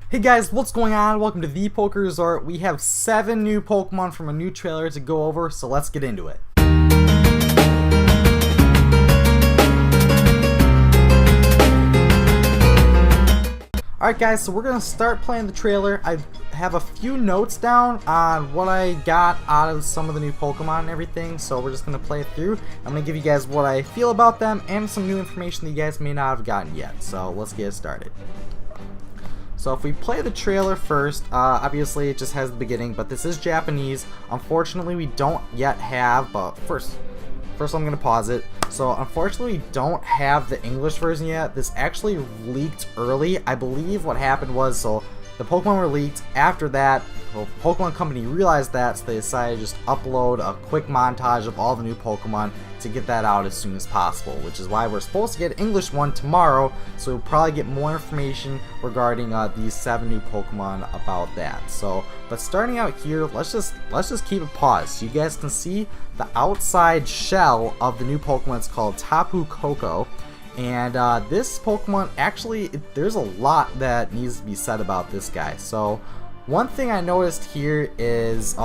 Hey guys, what's going on? Welcome to the Poke Resort. We have 7 new Pokemon from a new trailer to go over, so let's get into it. Alright guys, so we're going to start playing the trailer. I have a few notes down on what I got out of some of the new Pokemon and everything, so we're just going to play it through. I'm going to give you guys what I feel about them and some new information that you guys may not have gotten yet, so let's get started. So if we play the trailer first, obviously it just has the beginning, but this is Japanese. Unfortunately, we don't yet have, but first I'm going to pause it. So unfortunately, we don't have the English version yet. This actually leaked early. I believe what happened was, so the Pokemon were leaked. After that, well, Pokemon Company realized that, so they decided to just upload a quick montage of all the new Pokemon to get that out as soon as possible, which is why we're supposed to get an English one tomorrow, so we'll probably get more information regarding these 7 new Pokemon about that. So, but starting out here, let's just keep it paused so you guys can see the outside shell of the new Pokemon. It's called Tapu Koko. And this Pokemon, actually, there's a lot that needs to be said about this guy. So one thing I noticed here is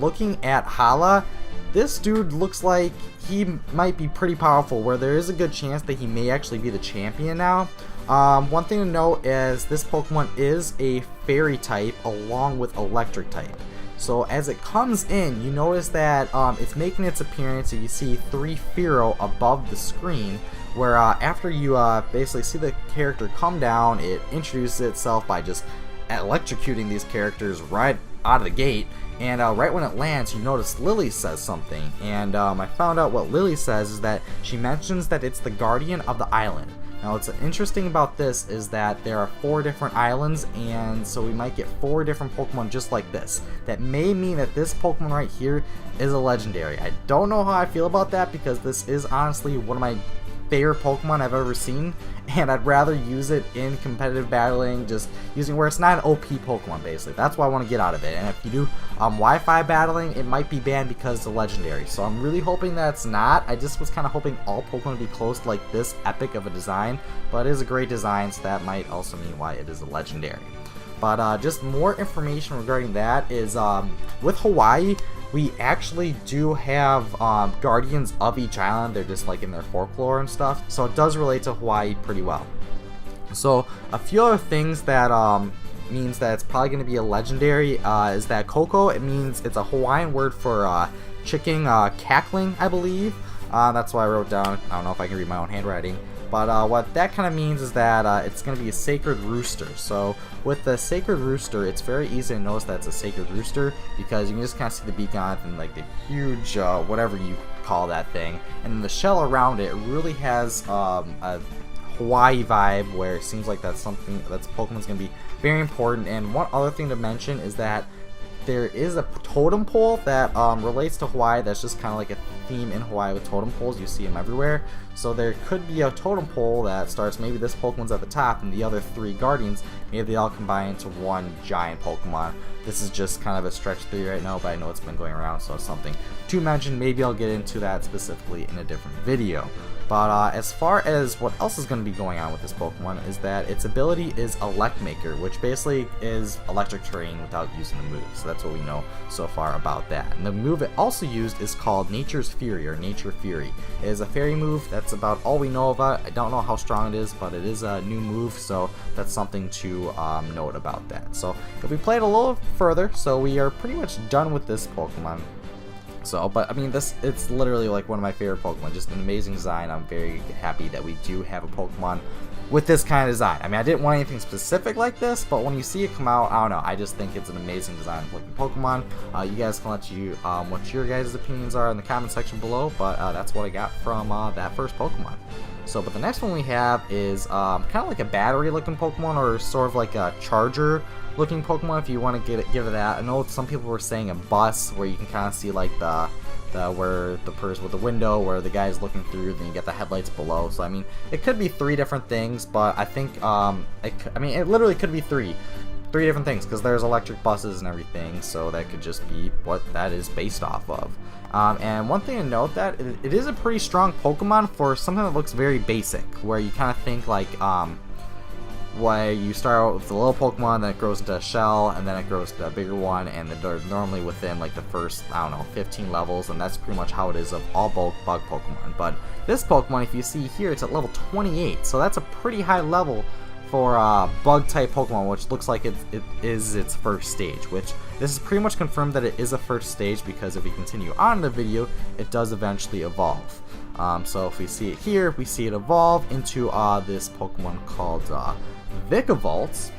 looking at Hala, this dude looks like he might be pretty powerful, where there is a good chance that he may actually be the champion now. One thing to note is this Pokemon is a fairy type along with electric type. So as it comes in, you notice that it's making its appearance, and you see 3 Fearow above the screen, where after you basically see the character come down, it introduces itself by just electrocuting these characters right out of the gate. And right when it lands, you notice Lily says something, and I found out what Lily says is that she mentions that it's the guardian of the island. Now what's interesting about this is that there are 4 different islands, and so we might get 4 different Pokemon just like this. That may mean that this Pokemon right here is a legendary. I don't know how I feel about that, because this is honestly one of my favorite Pokemon I've ever seen, and I'd rather use it in competitive battling, just using where it's not an OP Pokemon basically. That's what I want to get out of it. And if you do Wi-Fi battling, it might be banned because it's a legendary. So I'm really hoping that it's not. I just was kind of hoping all Pokemon would be close to like this epic of a design, but it is a great design, so that might also mean why it is a legendary. But just more information regarding that is with Hawaii, we actually do have guardians of each island. They're just like in their folklore and stuff, so it does relate to Hawaii pretty well. So a few other things that means that it's probably going to be a legendary is that Koko, it means it's a Hawaiian word for chicken cackling, I believe. That's what I wrote down. I don't know if I can read my own handwriting. But what that kind of means is that it's going to be a sacred rooster. So with the sacred rooster, it's very easy to notice that it's a sacred rooster, because you can just kind of see the beak on it and like the huge whatever you call that thing. And then the shell around it really has a Hawaii vibe, where it seems like that's something that's Pokemon's going to be very important. And one other thing to mention is that there is a totem pole that relates to Hawaii. That's just kind of like a theme in Hawaii with totem poles. You see them everywhere. So there could be a totem pole that starts, maybe this Pokemon's at the top and the other 3 guardians, maybe they all combine into one giant Pokemon. This is just kind of a stretch theory right now, but I know it's been going around, so it's something to mention. Maybe I'll get into that specifically in a different video. But as far as what else is going to be going on with this Pokemon is that its ability is Elect Maker, which basically is electric terrain without using the move. So that's what we know so far about that. And the move it also used is called Nature's Fury, or Nature Fury. It is a fairy move. That's about all we know about it. I don't know how strong it is, but it is a new move, so that's something to note about that. So if we play it a little further, so we are pretty much done with this Pokemon. So, but I mean, it's literally like one of my favorite Pokemon, just an amazing design. I'm very happy that we do have a Pokemon with this kind of design. I mean, I didn't want anything specific like this, but when you see it come out, I don't know, I just think it's an amazing design looking Pokemon. You guys can let you what your guys' opinions are in the comment section below, but that's what I got from that first Pokemon. So, but the next one we have is kind of like a battery looking Pokemon, or sort of like a charger looking Pokemon, if you want to give it that. I know some people were saying a bus, where you can kind of see like where the person with the window, where the guy's looking through, then you get the headlights below. So I mean, it could be 3 different things, but I think it literally could be three different things, because there's electric buses and everything, so that could just be what that is based off of. And one thing to note, that it is a pretty strong Pokemon for something that looks very basic, where you kind of think like where you start out with the little Pokemon, then it grows into a shell, and then it grows to a bigger one, and they're normally within like the first, I don't know, 15 levels, and that's pretty much how it is of all bug Pokemon. But this Pokemon, if you see here, it's at level 28, so that's a pretty high level for bug type Pokemon, which looks like it is its first stage, which this is pretty much confirmed that it is a first stage, because if we continue on in the video, it does eventually evolve. So if we see it here, we see it evolve into this Pokemon called Vikavolt.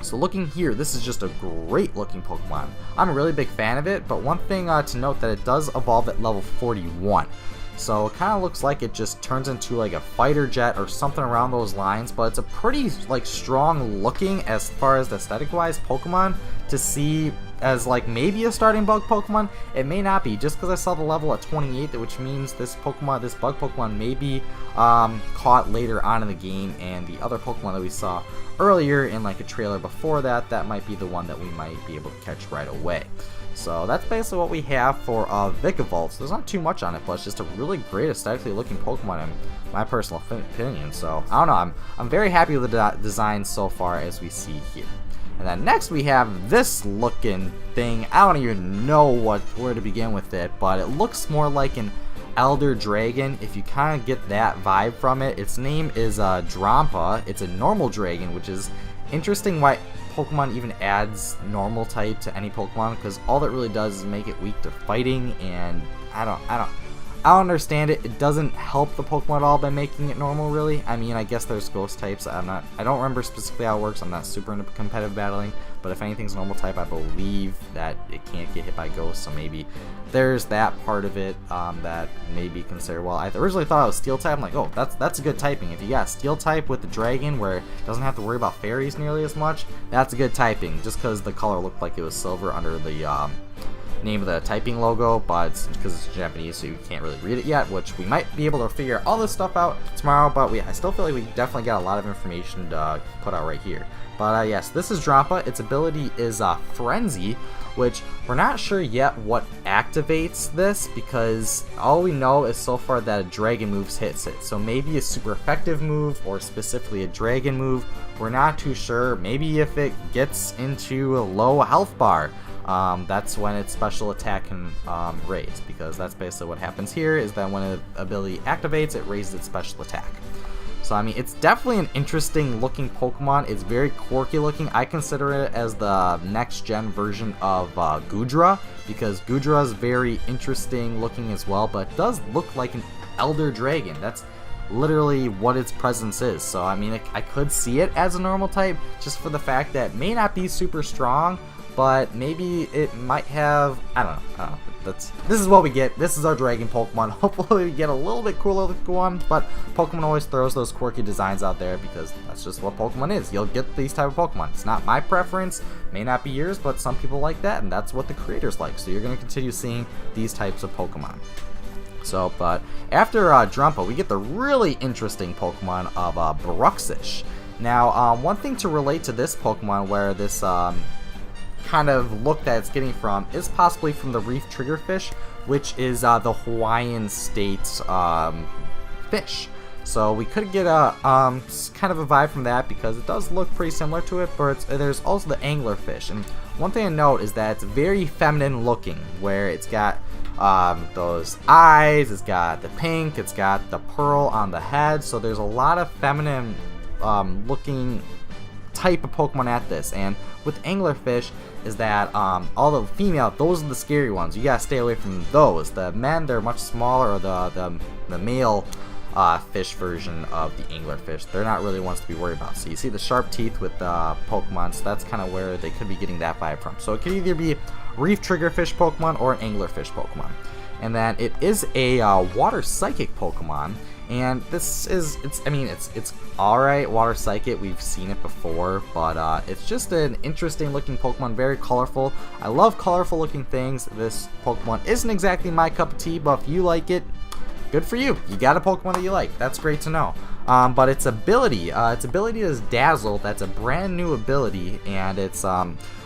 So looking here, this is just a great looking Pokemon. I'm a really big fan of it, but one thing to note that it does evolve at level 41. So it kind of looks like it just turns into like a fighter jet or something around those lines, but it's a pretty like strong looking, as far as aesthetic wise, Pokemon to see as like maybe a starting bug Pokemon. It may not be, just because I saw the level at 28, which means this bug Pokemon may be caught later on in the game, and the other Pokemon that we saw earlier in like a trailer before that, that might be the one that we might be able to catch right away. So that's basically what we have for Vikavolt. So there's not too much on it, but it's just a really great aesthetically looking Pokemon in my personal opinion. So I don't know, I'm very happy with the design so far, as we see here. And then next we have this looking thing. I don't even know where to begin with it, but it looks more like an Elder Dragon, if you kind of get that vibe from it. Its name is Drampa. It's a normal dragon, which is interesting why Pokemon even adds normal type to any Pokemon, because all that really does is make it weak to fighting, and I don't understand it. It doesn't help the Pokemon at all by making it normal, really. I mean, I guess there's ghost types. I don't remember specifically how it works. I'm not super into competitive battling, but if anything's normal type, I believe that it can't get hit by ghosts, so maybe there's that part of it that may be considered. Well, I originally thought it was steel type. I'm like, oh, that's a good typing. If you got steel type with the dragon, where it doesn't have to worry about fairies nearly as much, that's a good typing, just because the color looked like it was silver under the name of the typing logo, but because it's Japanese, so you can't really read it yet, which we might be able to figure all this stuff out tomorrow. But I still feel like we definitely got a lot of information to put out right here. But yes, this is Drampa. Its ability is Frenzy, which we're not sure yet what activates this, because all we know is so far that a dragon move hits it. So maybe a super effective move, or specifically a dragon move. We're not too sure. Maybe if it gets into a low health bar, that's when its special attack can raise, because that's basically what happens here, is that when an ability activates, it raises its special attack. So I mean, it's definitely an interesting looking Pokemon. It's very quirky looking. I consider it as the next gen version of Goodra, because Goodra is very interesting looking as well, but it does look like an Elder Dragon. That's literally what its presence is. So I mean, I could see it as a normal type, just for the fact that it may not be super strong, but maybe it might have, I don't know. This is what we get. This is our dragon Pokemon. Hopefully we get a little bit cooler looking one, but Pokemon always throws those quirky designs out there, because that's just what Pokemon is. You'll get these type of Pokemon. It's not my preference, may not be yours, but some people like that, and that's what the creators like. So you're going to continue seeing these types of Pokemon. So, but after Drampa, we get the really interesting Pokemon of Bruxish. Now, one thing to relate to this Pokemon, where this kind of look that it's getting from, is possibly from the reef triggerfish, which is the Hawaiian state fish. So we could get a kind of a vibe from that, because it does look pretty similar to it, but there's also the anglerfish. And one thing to note is that it's very feminine looking, where it's got those eyes, it's got the pink, it's got the pearl on the head, so there's a lot of feminine looking type of Pokemon at this. And with anglerfish is that all the female, those are the scary ones. You gotta stay away from those. The men, they're much smaller, or the male fish version of the anglerfish, they're not really ones to be worried about. So you see the sharp teeth with Pokemon, so that's kind of where they could be getting that vibe from. So it could either be reef triggerfish Pokemon or an anglerfish Pokemon. And then it is a water psychic Pokemon. And this is, it's alright, water psychic, we've seen it before, but it's just an interesting looking Pokemon, very colorful. I love colorful looking things. This Pokemon isn't exactly my cup of tea, but if you like it, good for you. You got a Pokemon that you like. That's great to know. But its ability is Dazzle. That's a brand new ability, and it's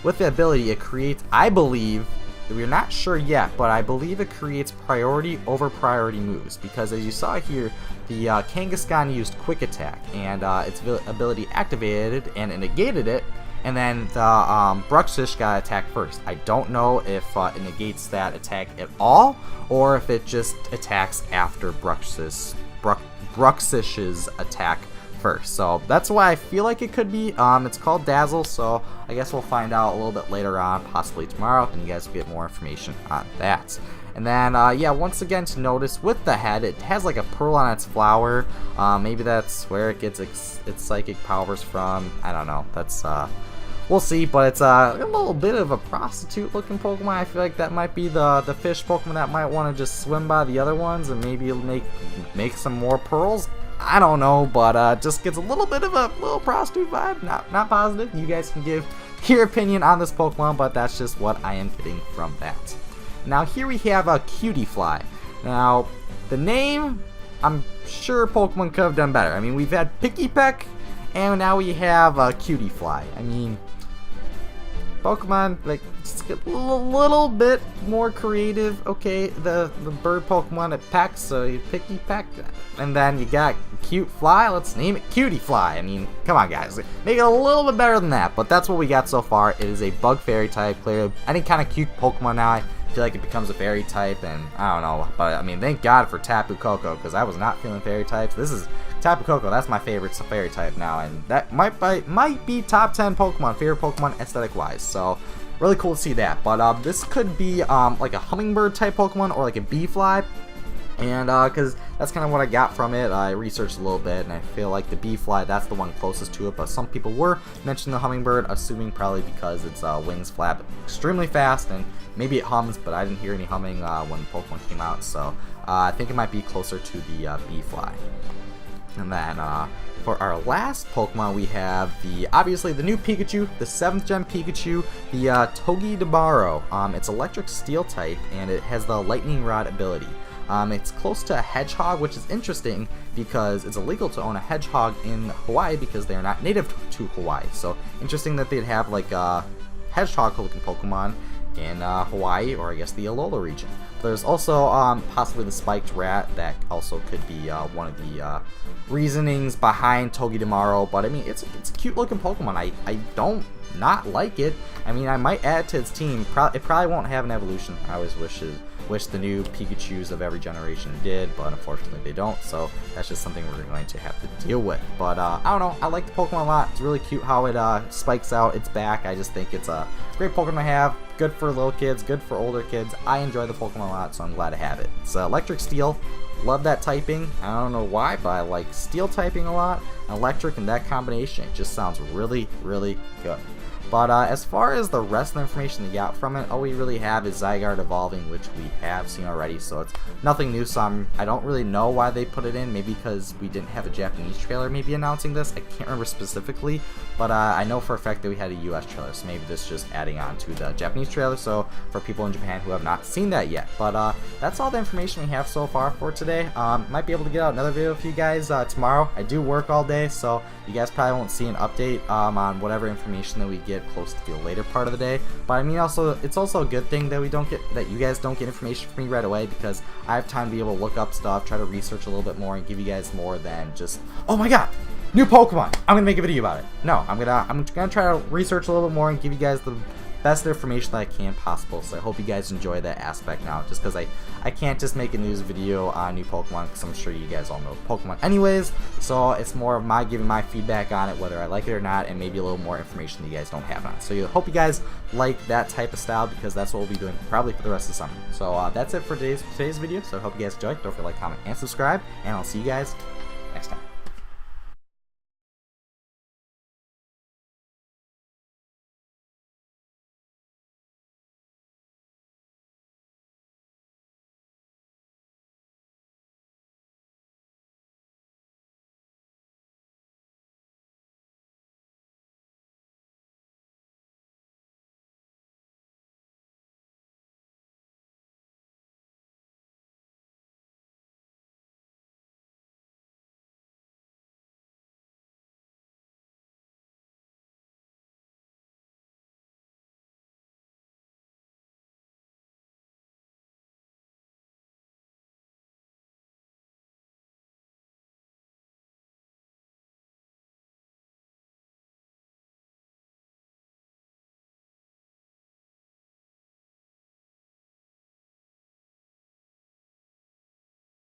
with the ability it creates, I believe, we're not sure yet, but I believe it creates priority over priority moves, because as you saw here, the Kangaskhan used Quick Attack, and its ability activated, and it negated it, and then the Bruxish got attacked first. I don't know if it negates that attack at all, or if it just attacks after Bruxish's attack first. So that's why I feel like it could be. It's called Dazzle, so I guess we'll find out a little bit later on, possibly tomorrow, and you guys will get more information on that. And then, yeah, once again to notice, with the head, it has like a pearl on its flower. Maybe that's where it gets its psychic powers from. I don't know. That's, we'll see, but it's a little bit of a prostitute-looking Pokemon. I feel like that might be the fish Pokemon that might want to just swim by the other ones and maybe make some more pearls. I don't know, but just gets a little bit of a little prostitute vibe. Not positive. You guys can give your opinion on this Pokemon, but that's just what I am getting from that. Now here we have a Cutiefly. Now the name, I'm sure Pokemon could have done better. I mean, we've had Picky Peck, and now we have a Cutiefly. I mean, Pokemon, like, just get a little bit more creative. Okay, the bird Pokemon it pecks, so you Picky Peck, and then you got Cute Fly. Let's name it Cutiefly. I mean, come on, guys, make it a little bit better than that. But that's what we got so far. It is a Bug Fairy type. Clearly, any kind of cute Pokemon now, I feel like it becomes a Fairy type, and I don't know. But I mean, thank God for Tapu Koko, because I was not feeling Fairy types. This is Tapu Koko. That's my favorite Fairy type now, and that might be top 10 Pokemon, favorite Pokemon aesthetic wise. So really cool to see that. But this could be like a hummingbird type Pokemon or like a bee fly. And because that's kind of what I got from it. I researched a little bit, and I feel like the bee fly, that's the one closest to it. But some people were mentioning the hummingbird, assuming probably because its wings flap extremely fast, and maybe it hums, but I didn't hear any humming when Pokemon came out. So I think it might be closer to the bee fly. And then for our last Pokemon, we have obviously the new Pikachu, the 7th gen Pikachu, the Togedamaru. It's electric steel type, and it has the lightning rod ability. It's close to a hedgehog, which is interesting because it's illegal to own a hedgehog in Hawaii because they are not native to Hawaii. So interesting that they'd have like a hedgehog-looking Pokemon in Hawaii, or I guess the Alola region. There's also possibly the spiked rat that also could be one of the reasonings behind Togedamaru. But I mean, it's a cute looking Pokemon. I don't not like it. I mean, I might add it to its team. It probably won't have an evolution. I always wish the new Pikachus of every generation did, but unfortunately they don't, so that's just something we're going to have to deal with. But I don't know, I like the Pokemon a lot. It's really cute how it spikes out its back. I just think it's a great Pokemon to have, good for little kids, good for older kids. I enjoy the Pokemon a lot, so I'm glad to have it. It's electric steel, love that typing. I don't know why, but I like steel typing a lot. Electric and that combination, it just sounds really, really good. But as far as the rest of the information we got from it, all we really have is Zygarde evolving, which we have seen already, so it's nothing new. So I don't really know why they put it in. Maybe because we didn't have a Japanese trailer maybe announcing this. I can't remember specifically, but I know for a fact that we had a US trailer, so maybe this is just adding on to the Japanese trailer, so for people in Japan who have not seen that yet. But that's all the information we have so far for today. Might be able to get out another video for you guys tomorrow. I do work all day, so you guys probably won't see an update on whatever information that we get close to the later part of the day. But I mean, also it's also a good thing that you guys don't get information from me right away, because I have time to be able to look up stuff, try to research a little bit more, and give you guys more than just, oh my god, new Pokemon, I'm gonna make a video about it. No, I'm gonna try to research a little bit more and give you guys the best information that I can possible. So I hope you guys enjoy that aspect now, just because I can't just make a news video on new Pokemon, because I'm sure you guys all know Pokemon anyways. So it's more of my giving my feedback on it, whether I like it or not, and maybe a little more information that you guys don't have on it. So I hope you guys like that type of style, because that's what we'll be doing probably for the rest of the summer. So that's it for today's video. So I hope you guys enjoyed. Don't forget to like, comment, and subscribe, and I'll see you guys next time.